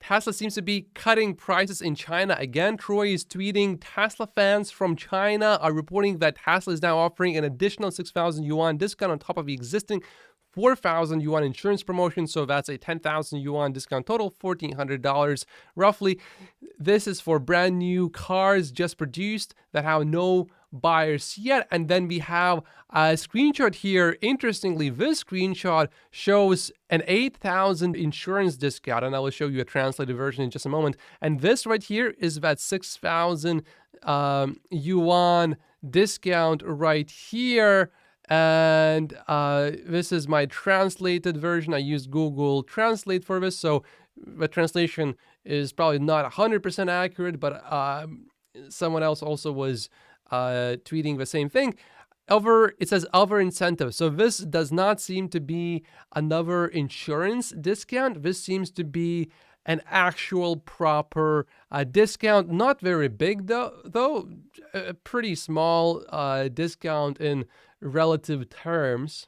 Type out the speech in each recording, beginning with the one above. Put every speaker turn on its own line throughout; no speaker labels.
Tesla seems to be cutting prices in China again. Troy is tweeting, Tesla fans from China are reporting that Tesla is now offering an additional 6,000 yuan discount on top of the existing 4,000 yuan insurance promotion. So that's a 10,000 yuan discount total, $1,400 roughly. This is for brand new cars just produced that have no buyers yet. And then we have a screenshot here. Interestingly, this screenshot shows an 8,000 insurance discount, and I will show you a translated version in just a moment. And this right here is that 6,000 yuan discount right here. And this is my translated version. I used Google Translate for this, so the translation is probably not 100% accurate, but someone else also was tweeting the same thing. It says other incentives. So this does not seem to be another insurance discount. This seems to be an actual proper discount. Not very big though, a pretty small discount in relative terms.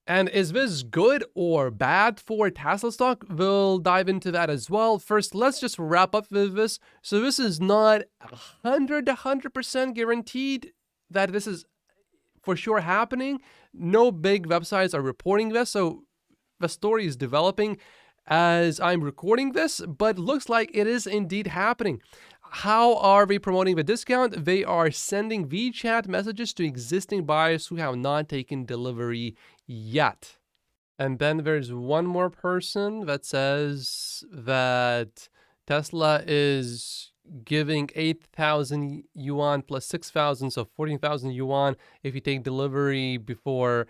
And is this good or bad for Tesla stock? We'll dive into that as well. First, let's just wrap up with this. So this is not 100% guaranteed that this is for sure happening. No big websites are reporting this, so the story is developing as I'm recording this, but looks like it is indeed happening. How are they promoting the discount? They are sending WeChat messages to existing buyers who have not taken delivery yet. And then there's one more person that says that Tesla is giving 8,000 yuan plus 6,000, so 14,000 yuan if you take delivery before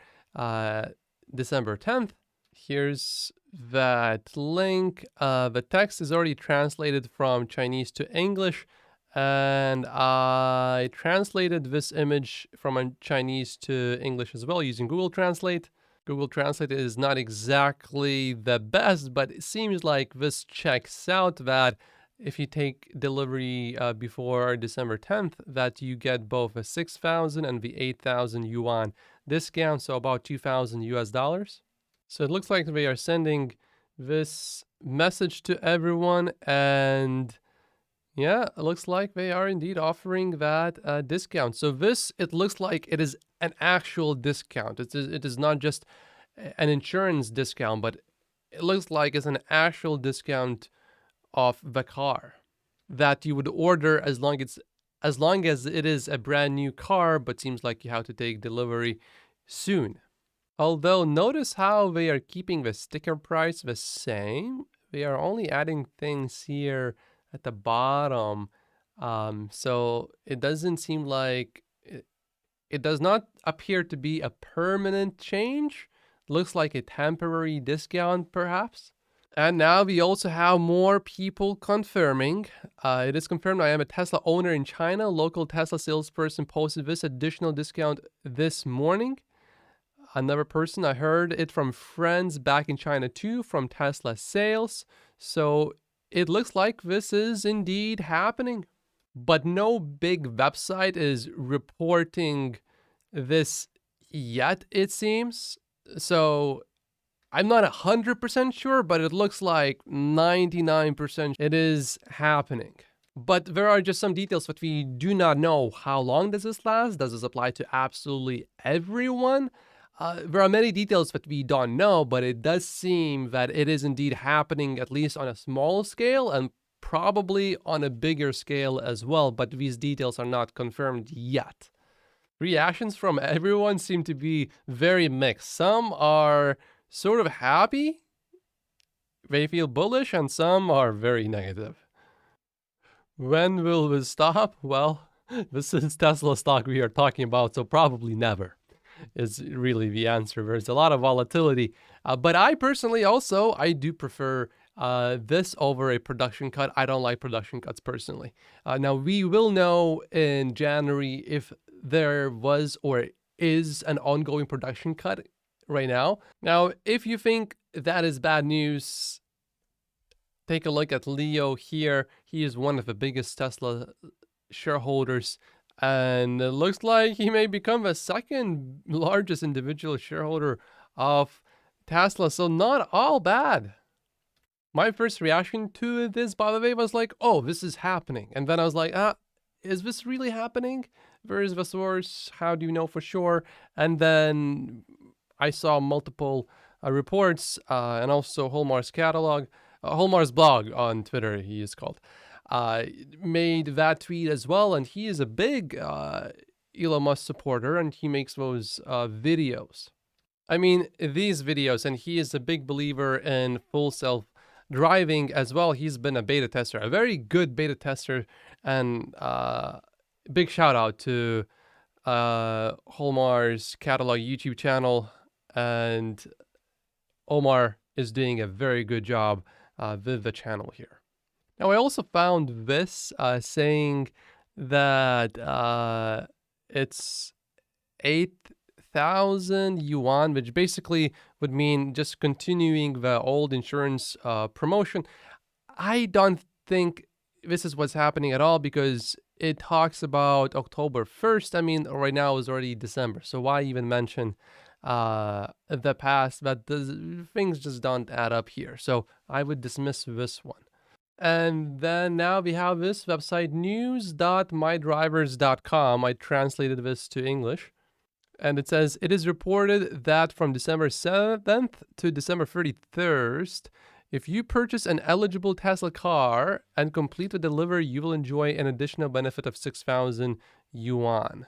December 10th. Here's that link. The text is already translated from Chinese to English, and I translated this image from Chinese to English as well using Google Translate. Google Translate is not exactly the best, but it seems like this checks out that if you take delivery before December 10th, that you get both a 6,000 and the 8,000 yuan discount, so about 2,000 US dollars. So it looks like they are sending this message to everyone, and yeah, it looks like they are indeed offering that discount. So this, it looks like it is an actual discount. It is not just an insurance discount, but it looks like it's an actual discount of the car that you would order as long as it is a brand new car, but seems like you have to take delivery soon. Although notice how they are keeping the sticker price the same. They are only adding things here at the bottom. So it doesn't seem like, it does not appear to be a permanent change. Looks like a temporary discount perhaps. And now we also have more people confirming. It is confirmed I am a Tesla owner in China. Local Tesla salesperson posted this additional discount this morning. Another person, I heard it from friends back in China too, from Tesla sales. So it looks like this is indeed happening. But no big website is reporting this yet, it seems. So I'm not 100% sure, but it looks like 99% it is happening. But there are just some details that we do not know. How long does this last? Does this apply to absolutely everyone? There are many details that we don't know, but it does seem that it is indeed happening, at least on a small scale and probably on a bigger scale as well, but these details are not confirmed yet. Reactions from everyone seem to be very mixed. Some are sort of happy, they feel bullish, and some are very negative. When will this stop? Well, this is Tesla stock we are talking about, so probably never is really the answer. There's a lot of volatility, but I personally also, I do prefer this over a production cut. I don't like production cuts personally. Now we will know in January if there was or is an ongoing production cut right now. Now, if you think that is bad news, take a look at Leo here. He is one of the biggest Tesla shareholders, and it looks like he may become the second largest individual shareholder of Tesla. So not all bad. My first reaction to this, by the way, was like, oh, this is happening. And then I was like, is this really happening? Where is the source? How do you know for sure? And then I saw multiple reports and also Hallmar's catalog, Hallmar's blog on Twitter, he is called, uh, made that tweet as well. And he is a big Elon Musk supporter and he makes those videos. I mean, these videos, and he is a big believer in full self driving as well. He's been a beta tester, a very good beta tester, and big shout out to Holmar's catalog YouTube channel. And Omar is doing a very good job with the channel here. Now, I also found this saying that it's 8,000 yuan, which basically would mean just continuing the old insurance promotion. I don't think this is what's happening at all because it talks about October 1st. I mean, right now is already December. So why even mention the past? But things just don't add up here. So I would dismiss this one. And then now we have this website, news.mydrivers.com. I translated this to English. And it says, it is reported that from December 7th to December 31st, if you purchase an eligible Tesla car and complete the delivery, you will enjoy an additional benefit of 6,000 yuan.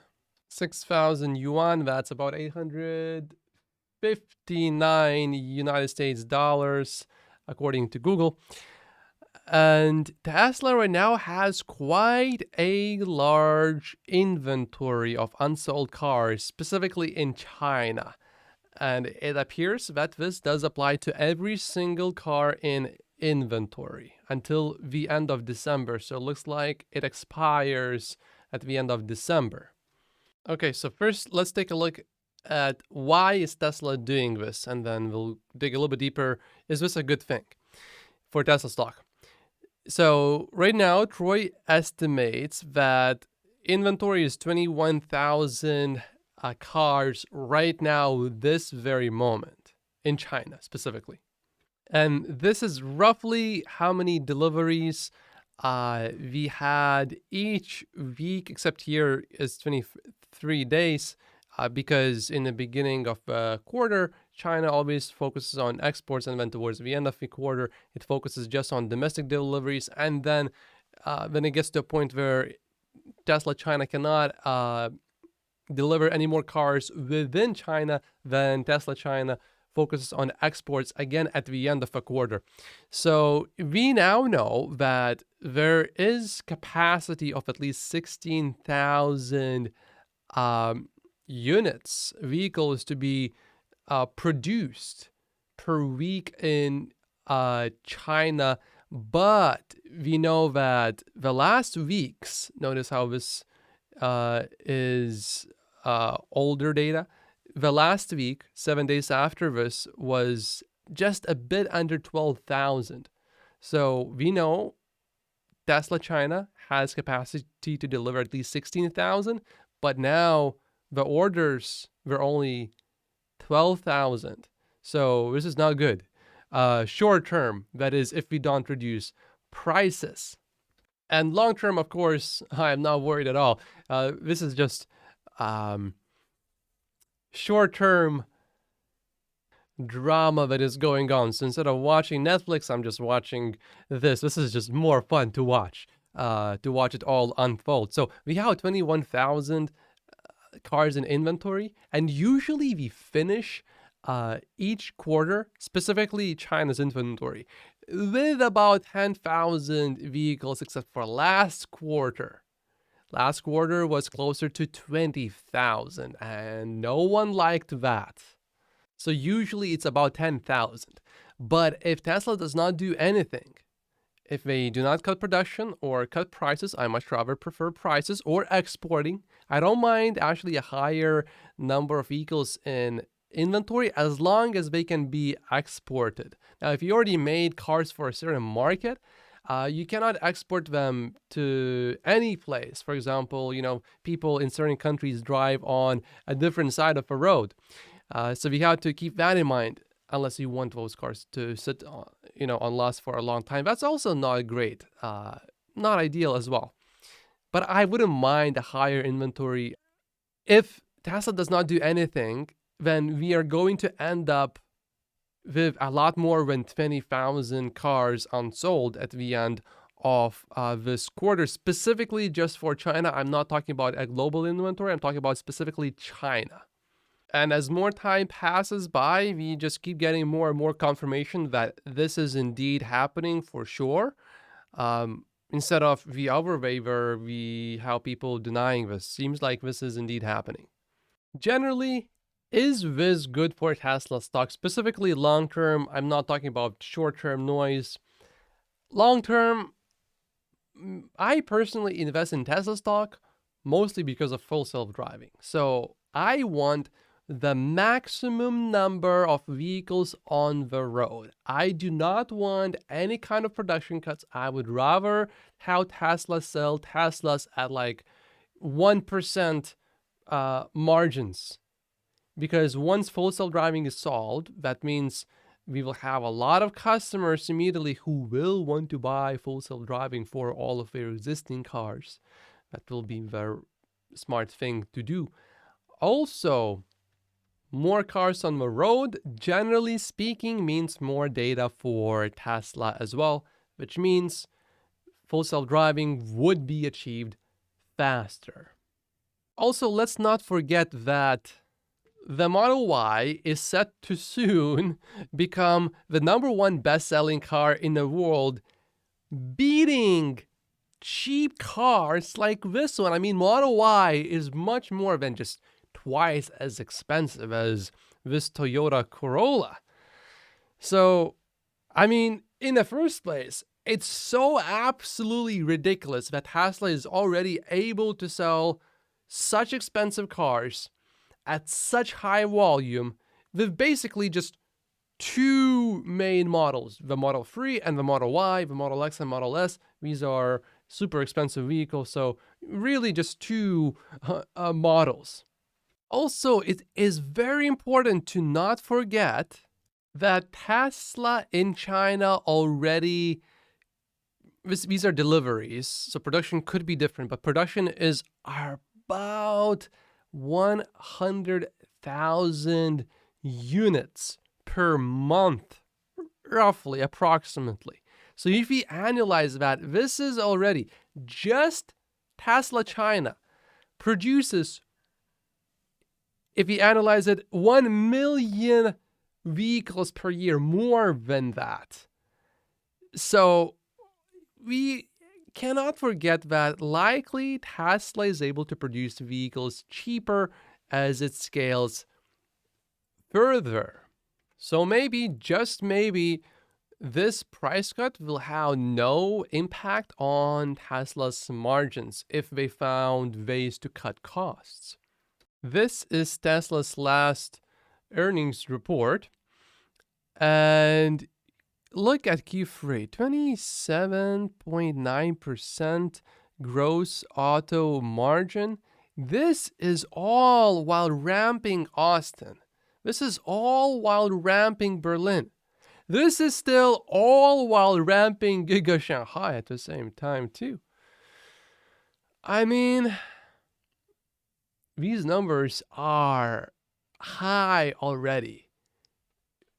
6,000 yuan, that's about 859 United States dollars, according to Google. And Tesla right now has quite a large inventory of unsold cars, specifically in China. And it appears that this does apply to every single car in inventory until the end of December. So it looks like it expires at the end of December. Okay, so first let's take a look at why is Tesla doing this, and then we'll dig a little bit deeper. Is this a good thing for Tesla stock? So right now, Troy estimates that inventory is 21,000 cars right now, this very moment, in China specifically. And this is roughly how many deliveries we had each week, except here is 23 days, because in the beginning of the quarter, China always focuses on exports, and then towards the end of the quarter, it focuses just on domestic deliveries. And then when it gets to a point where Tesla China cannot deliver any more cars within China, then Tesla China focuses on exports again at the end of a quarter. So we now know that there is capacity of at least 16,000 units, vehicles to be produced per week in China. But we know that the last weeks, notice how this is older data. The last week, 7 days after this, was just a bit under 12,000. So we know Tesla China has capacity to deliver at least 16,000, but now the orders were only 12,000. So this is not good. Short term, that is, if we don't reduce prices. And long term, of course, I'm not worried at all. This is just short term drama that is going on. So instead of watching Netflix, I'm just watching this. This is just more fun to watch it all unfold. So we have 21,000 cars in inventory, and usually we finish each quarter, specifically China's inventory, with about 10,000 vehicles, except for last quarter. Last quarter was closer to 20,000, and no one liked that. So usually it's about 10,000. But if Tesla does not do anything, if they do not cut production or cut prices, I much rather prefer prices or exporting. I don't mind actually a higher number of vehicles in inventory as long as they can be exported. Now, if you already made cars for a certain market, you cannot export them to any place. For example, people in certain countries drive on a different side of a road. So we have to keep that in mind. unless you want those cars to sit on, on lots for a long time. That's also not great, not ideal as well. But I wouldn't mind a higher inventory. If Tesla does not do anything, then we are going to end up with a lot more than 20,000 cars unsold at the end of this quarter, specifically just for China. I'm not talking about a global inventory. I'm talking about specifically China. And as more time passes by, we just keep getting more and more confirmation that this is indeed happening for sure. Instead of the other way where we have people denying this. Seems like this is indeed happening. Generally, is this good for Tesla stock? Specifically long term, I'm not talking about short term noise. Long term, I personally invest in Tesla stock mostly because of full self-driving. So I want the maximum number of vehicles on the road. I do not want any kind of production cuts. I would rather have Tesla sell Teslas at like 1% margins. Because once full self-driving is solved, that means we will have a lot of customers immediately who will want to buy full self-driving for all of their existing cars. That will be a very smart thing to do. Also, more cars on the road, generally speaking, means more data for Tesla as well, which means full self-driving would be achieved faster. Also, let's not forget that the Model Y is set to soon become the #1 best-selling car in the world, beating cheap cars like this one. I mean, Model Y is much more than just twice as expensive as this Toyota Corolla. So, I mean, in the first place, it's so absolutely ridiculous that Tesla is already able to sell such expensive cars at such high volume with basically just two main models, the Model 3 and the Model Y, the Model X and Model S. These are super expensive vehicles, so really just two models. Also, it is very important to not forget that Tesla in China already, these are deliveries, so production could be different, but production is about 100,000 units per month, roughly, approximately. So if we analyze that, this is already just Tesla China produces, if we analyze it, 1 million vehicles per year, more than that. So we cannot forget that likely Tesla is able to produce vehicles cheaper as it scales further. So maybe, just maybe, this price cut will have no impact on Tesla's margins if they found ways to cut costs. This is Tesla's last earnings report. And look at Q3, 27.9% gross auto margin. This is all while ramping Austin. This is all while ramping Berlin. This is still all while ramping Giga Shanghai at the same time too. I mean, these numbers are high already.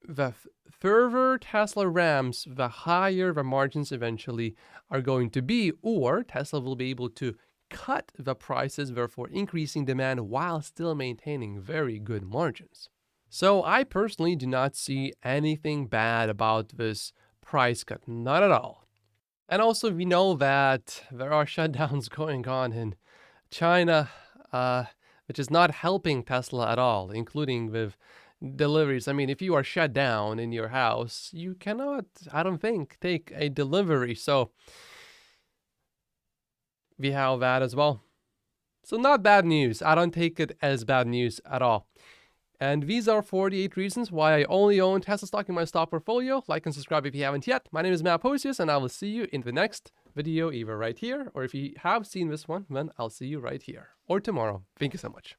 The further Tesla ramps, the higher the margins eventually are going to be, or Tesla will be able to cut the prices, therefore increasing demand while still maintaining very good margins. So I personally do not see anything bad about this price cut, not at all. And also we know that there are shutdowns going on in China, which is not helping Tesla at all, including with deliveries. I mean, if you are shut down in your house, you cannot, I don't think, take a delivery. So we have that as well. So not bad news. I don't take it as bad news at all. And these are 48 reasons why I only own Tesla stock in my stock portfolio. Like and subscribe if you haven't yet. My name is Matt Posius, and I will see you in the next video, either right here, or if you have seen this one, then I'll see you right here, or tomorrow. Thank you so much.